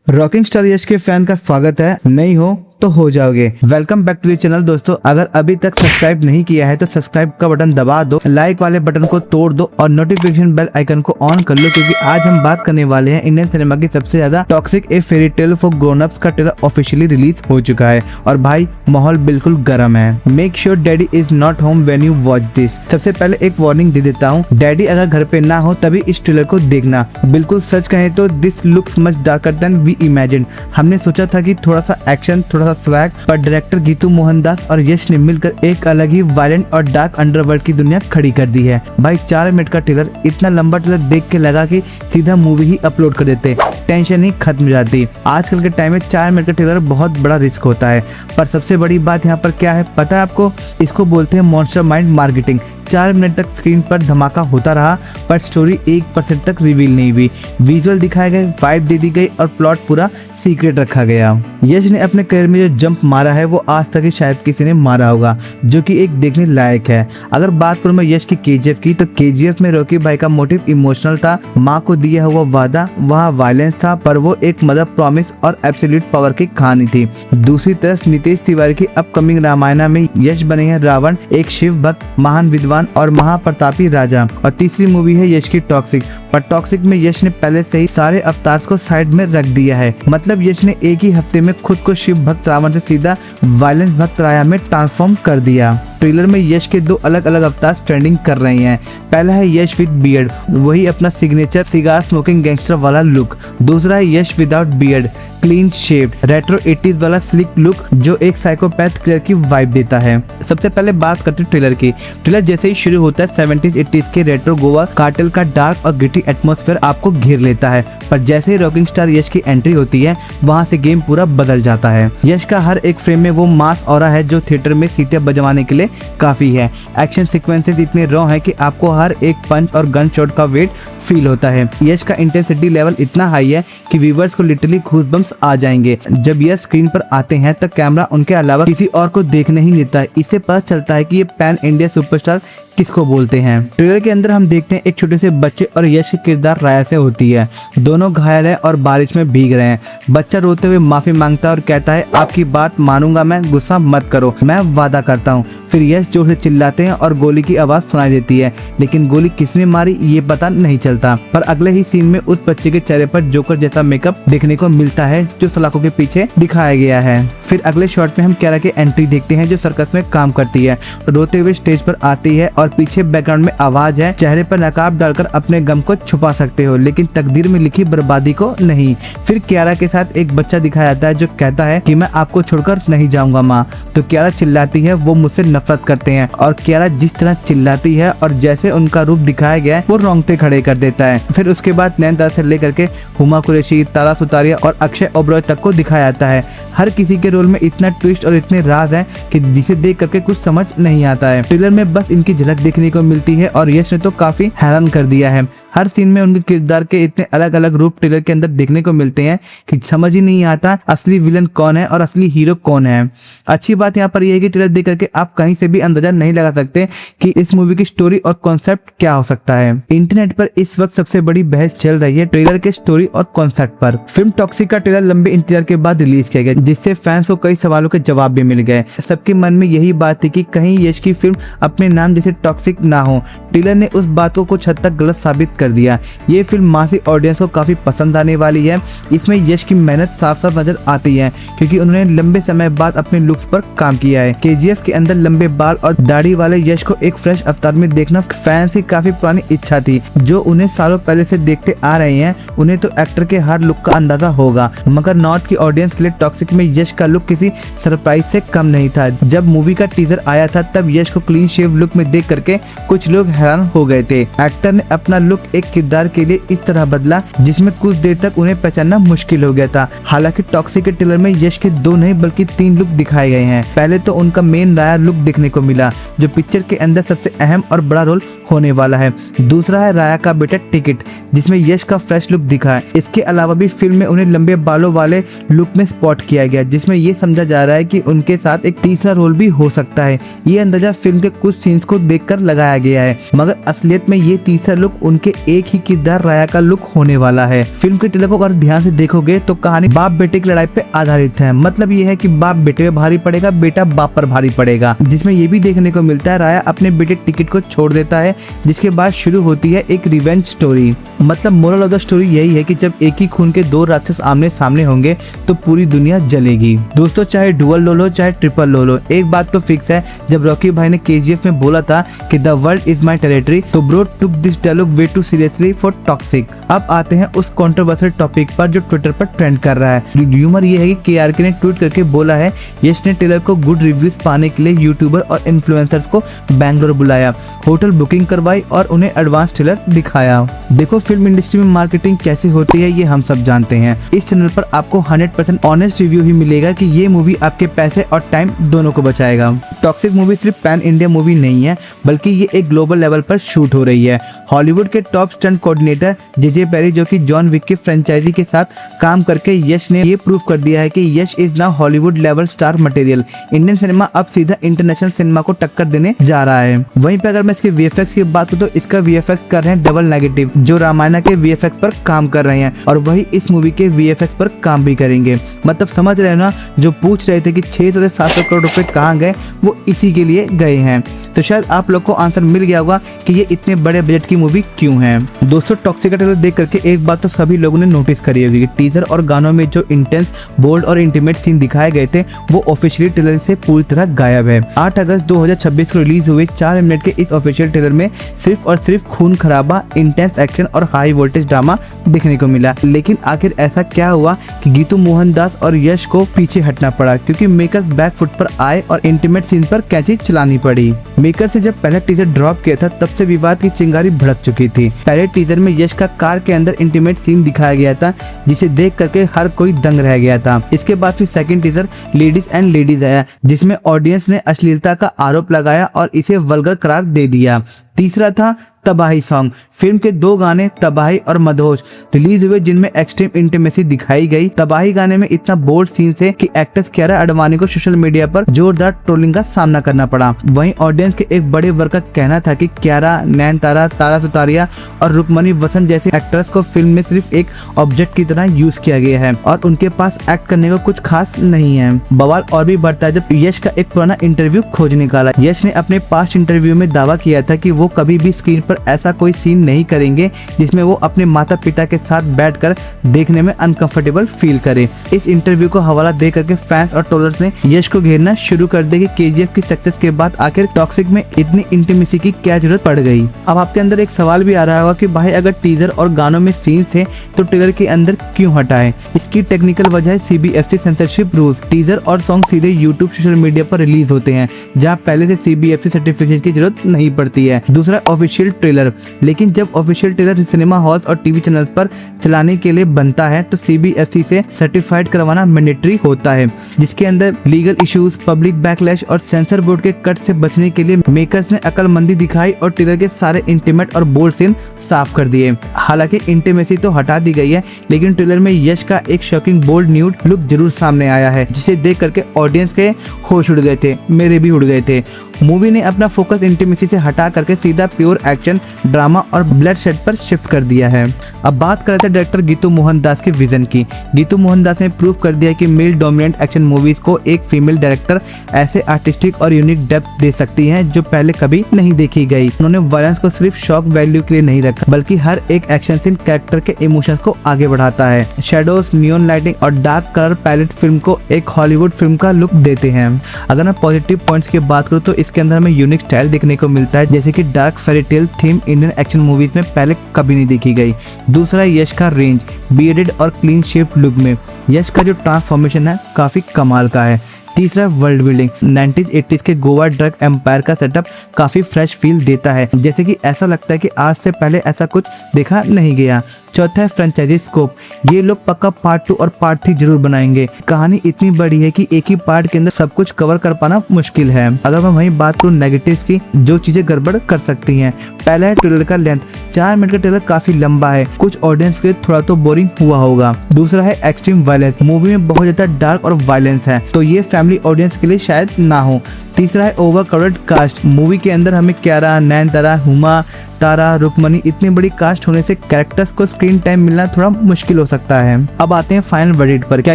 Rocking star यश के fan का स्वागत है। नहीं हो तो हो जाओगे। Welcome back to the channel. दोस्तों, अगर अभी तक सब्सक्राइब नहीं किया है तो सब्सक्राइब का बटन दबा दो, लाइक वाले बटन को तोड़ दो और नोटिफिकेशन बेल आइकन को ऑन कर लो, क्योंकि आज हम बात करने वाले हैं इंडियन सिनेमा की सबसे ज्यादा toxic A fairy tale for grown ups का ट्रेलर ऑफिशियली रिलीज हो चुका है और भाई माहौल बिल्कुल गर्म है। Make sure daddy is not home when you watch this. सबसे पहले एक वार्निंग दे देता हूँ, डैडी अगर घर पे ना हो तभी इस ट्रेलर को देखना। बिल्कुल सच कहें तो this looks much darker than we imagine. हमने सोचा था कि थोड़ा सा एक्शन, थोड़ा सा स्वैग, पर डायरेक्टर गीतू मोहनदास और यश ने मिलकर एक अलग ही वायलेंट और डार्क अंडरवर्ल्ड की दुनिया खड़ी कर दी है। भाई 4 मिनट का ट्रेलर, इतना लंबा ट्रेलर देख के लगा कि सीधा मूवी ही अपलोड कर देते, टेंशन ही खत्म हो जाती। आजकल के टाइम में 4 मिनट का ट्रेलर बहुत बड़ा रिस्क होता है, पर सबसे बड़ी बात यहाँ पर क्या है पता है आपको? इसको बोलते हैं मॉन्स्टर माइंड मार्केटिंग। 4 मिनट तक स्क्रीन पर धमाका होता रहा पर स्टोरी 1% तक रिवील नहीं हुई। विजुअल दिखाए गए, वाइब दे दी गई और प्लॉट पूरा सीक्रेट रखा गया। यश ने अपने करियर में जो जंप मारा है वो आज तक ही शायद किसी ने मारा होगा, जो कि एक देखने लायक है। अगर बात करूं मैं यश की केजीएफ की, तो केजीएफ में रॉकी भाई का मोटिव इमोशनल था। माँ को दिया हुआ वादा, वहाँ वायलेंस था, पर वो एक मदर प्रॉमिस और एब्सोल्यूट पावर की कहानी थी। दूसरी तरफ नितेश तिवारी की अपकमिंग रामायण में यश बने हैं रावण, एक शिव भक्त, महान विद्वान और महाप्रतापी राजा। और तीसरी मूवी है यश की टॉक्सिक, पर टॉक्सिक में यश ने पहले से ही सारे अवतार्स को साइड में रख दिया है। मतलब यश ने एक ही हफ्ते में खुद को शिव भक्त रावण से सीधा वायलेंस भक्त राया में ट्रांसफॉर्म कर दिया। ट्रेलर में यश के 2 अलग अलग अवतार ट्रेंडिंग कर रहे हैं। पहला है यश विद बियर्ड, वही अपना सिग्नेचर सिगार स्मोकिंग गैंगस्टर वाला लुक। दूसरा है Yash without beard, clean shaped retro 80s वाला स्लिक लुक, जो एक साइकोपैथ किलर की वाइब देता है। सबसे पहले बात करते हैं ट्रेलर की। ट्रेलर जैसे ही शुरू होता है 70s 80s के रेट्रो गोवा कार्टेल का डार्क और ग्रिटी एटमॉस्फेयर आपको घेर लेता है, पर जैसे ही रॉकिंग स्टार यश की एंट्री होती है वहां से गेम पूरा बदल जाता है। यश का हर एक फ्रेम में वो मास ऑरा है जो थिएटर में सीटें बजवाने के लिए काफी है। एक्शन सीक्वेंसेस इतने रॉ है कि आपको हर एक पंच और गन शॉट का वेट फील होता है। यश का इंटेंसिटी लेवल इतना हाई है कि व्यूअर्स को लिटरली गूज़बम्प्स आ जाएंगे। जब यह स्क्रीन पर आते हैं तो कैमरा उनके अलावा किसी और को देखने ही नहीं देता है। इससे पता चलता है कि ये पैन इंडिया सुपरस्टार किसको बोलते हैं। ट्रेलर के अंदर हम देखते हैं एक छोटे से बच्चे और यश की किरदार राया से होती है। दोनों घायल है और बारिश में भीग रहे हैं। बच्चा रोते हुए माफी मांगता है और कहता है आपकी बात मानूंगा मैं, गुस्सा मत करो, मैं वादा करता हूँ। फिर यश जोर से चिल्लाते हैं और गोली की आवाज सुनाई देती है, लेकिन गोली किसने मारी ये पता नहीं चलता। पर अगले ही सीन में उस बच्चे के चेहरे पर जोकर जैसा मेकअप देखने को मिलता है जो सलाखों के पीछे दिखाया गया है। फिर अगले शॉट में हम क्यारा की एंट्री देखते हैं जो सर्कस में काम करती है। रोते हुए स्टेज पर आती है और पीछे बैकग्राउंड में आवाज है, चेहरे पर नकाब डालकर अपने गम को छुपा सकते हो लेकिन तकदीर में लिखी बर्बादी को नहीं। फिर क्यारा के साथ एक बच्चा दिखाया जाता है जो कहता है कि मैं आपको छोड़कर नहीं जाऊंगा माँ। तो क्यारा चिल्लाती है वो मुझसे नफरत करते हैं, और क्यारा जिस तरह चिल्लाती है और जैसे उनका रूप दिखाया गया है वो रोंगटे खड़े कर देता है। फिर उसके बाद नैनतारा से लेकर के हुमा कुरैशी, तारा सुतारिया और अक्षय ओबरॉय तक को दिखाया जाता है। हर किसी के रोल में इतना ट्विस्ट और इतने राज है कि जिसे देख करके कुछ समझ नहीं आता है। ट्रेलर में बस इनकी झलक देखने को मिलती है और यश ने तो काफी हैरान कर दिया है। हर सीन में उनके किरदार के इतने अलग अलग रूप ट्रेलर के अंदर देखने को मिलते हैं कि समझ ही नहीं आता असली विलन कौन है और असली हीरो कौन है। अच्छी बात यहाँ पर यह है कि ट्रेलर देख करके आप कहीं से भी अंदाजा नहीं लगा सकते कि इस मूवी की स्टोरी और कॉन्सेप्ट क्या हो सकता है। इंटरनेट पर इस वक्त सबसे बड़ी बहस चल रही है ट्रेलर के स्टोरी और कॉन्सेप्ट पर। फिल्म टॉक्सिक का ट्रेलर लंबे इंतजार के बाद रिलीज किया गया, जिससे फैंस को कई सवालों के जवाब भी मिल गए। सबके मन में यही बात थी कि कहीं यश की फिल्म अपने नाम जैसे टॉक्सिक ना हो। ट्रेलर ने उस बात को कुछ हद तक गलत साबित कर दिया। ये फिल्म मासी ऑडियंस को काफी पसंद आने वाली है। इसमें यश की मेहनत साफ साफ नजर आती है क्योंकि उन्होंने लंबे समय बाद अपने लुक्स पर काम किया है। केजीएफ के अंदर लंबे बाल और दाढ़ी वाले यश को एक फ्रेश अवतार में देखना फैंस की काफी पुरानी इच्छा थी, जो उन्हें सालों पहले से देखते आ रहे हैं। उन्हें तो एक्टर के हर लुक का अंदाजा होगा, मगर नॉर्थ की ऑडियंस के लिए टॉक्सिक में यश का लुक किसी सरप्राइज से कम नहीं था। जब मूवी का टीजर आया था तब यश को क्लीन शेव लुक में देख करके कुछ लोग हैरान हो गए थे। एक्टर ने अपना लुक एक किरदार के लिए इस तरह बदला जिसमें कुछ देर तक उन्हें पहचानना मुश्किल हो गया था। हालांकि टॉक्सिक के ट्रेलर में यश के 2 नहीं बल्कि 3 लुक दिखाए गए हैं। पहले तो उनका मेन राया लुक देखने को मिला जो पिक्चर के अंदर सबसे अहम और बड़ा रोल होने वाला है। दूसरा है राया का बेटा टिकट, जिसमें यश का फ्रेश लुक दिखा है। इसके अलावा भी फिल्म में उन्हें लंबे बालों वाले लुक में स्पॉट किया गया, जिसमें ये समझा जा रहा है कि उनके साथ एक तीसरा रोल भी हो सकता है। ये अंदाजा फिल्म के कुछ सीन्स को देखकर लगाया गया है। मगर असलियत में ये तीसरा लुक उनके एक ही किरदार राया का लुक होने वाला है। फिल्म के ट्रेलर को अगर ध्यान से देखोगे तो कहानी बाप बेटे की लड़ाई पे आधारित है। मतलब ये है कि बाप बेटे पे भारी पड़ेगा, बेटा बाप पर भारी पड़ेगा, जिसमें ये भी देखने को मिलता है राया अपने बेटे टिकट को छोड़ देता है, जिसके बाद शुरू होती है एक रिवेंज स्टोरी। मतलब मोरल ऑफ द स्टोरी यही है कि जब एक ही खून के दो राक्षस आमने सामने होंगे तो पूरी दुनिया जलेगी। दोस्तों, चाहे डुअल लो लो चाहे ट्रिपल लो लो, एक बात तो फिक्स है, जब रॉकी भाई ने KGF में बोला था कि the world is my territory, तो bro took this dialogue way too seriously for toxic. अब आते हैं उस कंट्रोवर्शियल टॉपिक पर जो ट्विटर पर ट्रेंड कर रहा है। र्यूमर ये है कि KRK ने ट्वीट करके बोला है यश ने ट्रेलर को गुड रिव्यूज पाने के लिए यूट्यूबर और इन्फ्लुएंसर्स को बैंगलोर बुलाया, होटल बुकिंग करवाई और उन्हें एडवांस ट्रेलर दिखाया। देखो, फिल्म इंडस्ट्री में मार्केटिंग कैसे होती है ये हम सब जानते हैं। इस चैनल पर आपको 100% ऑनेस्ट रिव्यू ही मिलेगा कि ये मूवी आपके पैसे और टाइम दोनों को बचाएगा। टॉक्सिक मूवी सिर्फ पैन इंडिया मूवी नहीं है, बल्कि ये एक ग्लोबल लेवल पर शूट हो रही है। हॉलीवुड के top stunt coordinator JJ Perry, जो कि जॉन विक की फ्रेंचाइजी के साथ काम करके यश ने ये प्रूव कर दिया है कि Yash is now Hollywood level star material. Indian cinema अब सीधा इंटरनेशनल सिनेमा को टक्कर देने जा रहा है। वहीं पे अगर मैं इसके VFX की बात करूं तो इसका VFX कर रहे हैं डबल नेगेटिव, जो रामायण के VFX पर काम कर रहे हैं, और वही इस मूवी के VFX पर काम भी करेंगे। मतलब समझ रहे हो ना, जो पूछ रहे थे कि 600 से 700 करोड़ रुपए कहाँ गए, वो इसी के लिए गए हैं। तो शायद आप लोग को आंसर मिल गया होगा कि ये इतने बड़े बजट की मूवी क्यों है। दोस्तों, टॉक्सिक का ट्रेलर देख करके एक बात तो सभी लोगों ने नोटिस करी होगी कि टीजर और गानों में जो इंटेंस, बोल्ड और इंटीमेट सीन दिखाए गए थे वो ऑफिशियली ट्रेलर से पूरी तरह गायब है। 8 अगस्त 2026 को रिलीज हुए 4 मिनट के इस ऑफिशियल ट्रेलर में सिर्फ और सिर्फ खून खराबा, इंटेंस एक्शन और हाई वोल्टेज ड्रामा देखने को मिला। लेकिन आखिर ऐसा क्या हुआ कि गीतू मोहनदास और यश को पीछे हटना पड़ा, क्योंकि मेकर्स बैक फुट पर आए और इंटीमेट सीन पर कैंची चलानी पड़ी। मेकर्स से जब पहला टीजर ड्रॉप किया था तब से विवाद की चिंगारी भड़क चुकी थी। पहले टीजर में यश का कार के अंदर इंटीमेट सीन दिखाया गया था, जिसे देख करके हर कोई दंग रह गया था। इसके बाद फिर second teaser ladies and ladies आया, जिसमें ऑडियंस ने अश्लीलता का आरोप लगाया और इसे वल्गर करार दे दिया। तीसरा था तबाही सॉन्ग। फिल्म के 2 गाने तबाही और मदहोश रिलीज हुए, जिनमें एक्सट्रीम इंटीमेसी दिखाई गई। तबाही गाने में इतना बोल्ड सीन है कि एक्ट्रेस कियारा आडवाणी को सोशल मीडिया पर जोरदार ट्रोलिंग का सामना करना पड़ा। वहीं ऑडियंस के एक बड़े वर्ग का कहना था कि कियारा, नयनतारा, तारा सुतारिया और रुक्मणी वसंत जैसी एक्ट्रेस को फिल्म में सिर्फ एक ऑब्जेक्ट की तरह यूज किया गया है और उनके पास एक्ट करने को कुछ खास नहीं है। बवाल और भी बढ़ता है जब यश का एक पुराना इंटरव्यू खोज निकाला। यश ने अपने पास्ट इंटरव्यू में दावा किया था कि वो कभी भी स्क्रीन पर ऐसा कोई सीन नहीं करेंगे जिसमें वो अपने माता पिता के साथ बैठकर देखने में अनकंफर्टेबल फील करे। इस इंटरव्यू को हवाला दे करके फैंस और ट्रोलर्स ने यश को घेरना शुरू कर दिया कि KGF की सक्सेस के बाद आखिर टॉक्सिक में इतनी इंटीमेसी की क्या जरूरत पड़ गई। अब आपके अंदर एक सवाल भी आ रहा होगा कि भाई अगर टीजर और गानों में सीन्स है तो ट्रेलर के अंदर क्यों हटाए। इसकी टेक्निकल वजह है CBFC सेंसरशिप रूल्स। टीजर और सॉन्ग सीधे यूट्यूब सोशल मीडिया पर रिलीज होते हैं, जहाँ पहले से CBFC सर्टिफिकेशन की जरूरत नहीं पड़ती है। दूसरा ऑफिशियल ट्रेलर। लेकिन जब ऑफिशियल ट्रेलर सिनेमा हॉल्स और टीवी चैनल्स पर चलाने के लिए बनता है तो CBFC से सर्टिफाइड करवाना मैंडेटरी होता है, जिसके अंदर लीगल इश्यूज, पब्लिक बैकलैश और सेंसर बोर्ड के कट से बचने के लिए मेकर्स ने अकलमंदी दिखाई और ट्रेलर के सारे इंटीमेट और बोल्ड सीन साफ कर दिए। हालांकि इंटीमेसी तो हटा दी गई है, लेकिन ट्रेलर में यश का एक शॉकिंग बोल्ड न्यूड लुक जरूर सामने आया है, जिसे देख करके ऑडियंस के होश उड़ गए थे, मेरे भी उड़ गए थे। मूवी ने अपना फोकस इंटीमेसी से हटा करके सीधा प्योर एक्शन, ड्रामा और ब्लड शेड पर शिफ्ट कर दिया है। अब बात करते हैं डायरेक्टर गीतू मोहनदास के विजन की। गीतू मोहनदास ने प्रूव कर दिया कि मेल डोमिनेंट एक्शन मूवीज को एक फीमेल डायरेक्टर ऐसे आर्टिस्टिक और यूनिक डेप्थ दे सकती है जो पहले कभी नहीं देखी गई। उन्होंने वायलेंस को सिर्फ शॉक वैल्यू के लिए नहीं रखा, बल्कि हर एक एक्शन सीन कैरेक्टर के इमोशंस को आगे बढ़ाता है। शेडोज, नियॉन लाइटिंग और डार्क कलर पैलेट फिल्म को एक हॉलीवुड फिल्म का लुक देते हैं। अगर मैं पॉजिटिव पॉइंट्स की बात करूँ तो इसके अंदर हमें यूनिक स्टाइल देखने को मिलता है, जैसे कि dark fairy tale theme Indian action movies में पहले कभी नहीं देखी गई। दूसरा, यश का रेंज। बियर्डेड और क्लीन शेव्ड लुक में यश का जो ट्रांसफॉर्मेशन है काफी कमाल का है। तीसरा, वर्ल्ड बिल्डिंग। 90s-80s के गोवा ड्रग एम्पायर का सेटअप काफी फ्रेश फील देता है, जैसे कि ऐसा लगता है कि आज से पहले ऐसा कुछ देखा नहीं गया। चौथा है फ्रेंचाइजी स्कोप, ये लोग पक्का पार्ट 2 और पार्ट 3 जरूर बनाएंगे। कहानी इतनी बड़ी है कि एक ही पार्ट के अंदर सब कुछ कवर कर पाना मुश्किल है। अगर मैं वहीं बात करूँ नेगेटिव्स की, जो चीजें गड़बड़ कर सकती हैं, पहला है ट्रेलर का लेंथ। 4 मिनट का ट्रेलर काफी लंबा है, कुछ ऑडियंस के लिए थोड़ा तो बोरिंग हुआ होगा। दूसरा है एक्सट्रीम वायलेंस, मूवी में बहुत ज्यादा डार्क और वायलेंस है, तो ये फैमिली ऑडियंस के लिए शायद ना हो। तीसरा है ओवर क्राउडेड कास्ट, मूवी के अंदर हमें क्यारा, नयनतारा, हुमा, तारा, रुक्मणी, इतनी बड़ी कास्ट होने से कैरेक्टर्स को स्क्रीन टाइम मिलना थोड़ा मुश्किल हो सकता है। अब आते हैं फाइनल वर्डिक्ट पर, क्या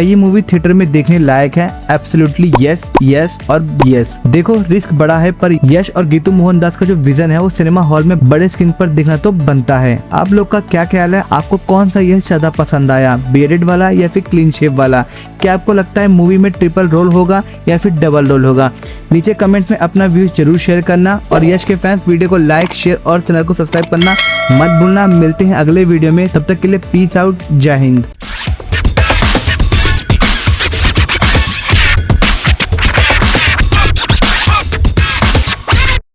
ये मूवी थिएटर में देखने लायक है? एब्सोल्युटली यस, यस और यस। देखो रिस्क बड़ा है, पर यश और गीतू मोहनदास का जो विजन है वो सिनेमा हॉल में बड़े स्क्रीन पर देखना तो बनता है। आप लोग का क्या ख्याल है? आपको कौन सा यश ज्यादा पसंद आया, बियर्डेड वाला या फिर क्लीन शेव वाला? क्या आपको लगता है मूवी में ट्रिपल रोल होगा या फिर डबल रोल होगा? नीचे कमेंट्स में अपना व्यूज जरूर शेयर करना, और यश के फैंस वीडियो को लाइक, शेयर और चैनल को सब्सक्राइब करना मत भूलना। मिलते हैं अगले वीडियो में, तब तक के लिए पीस आउट, जय हिंद।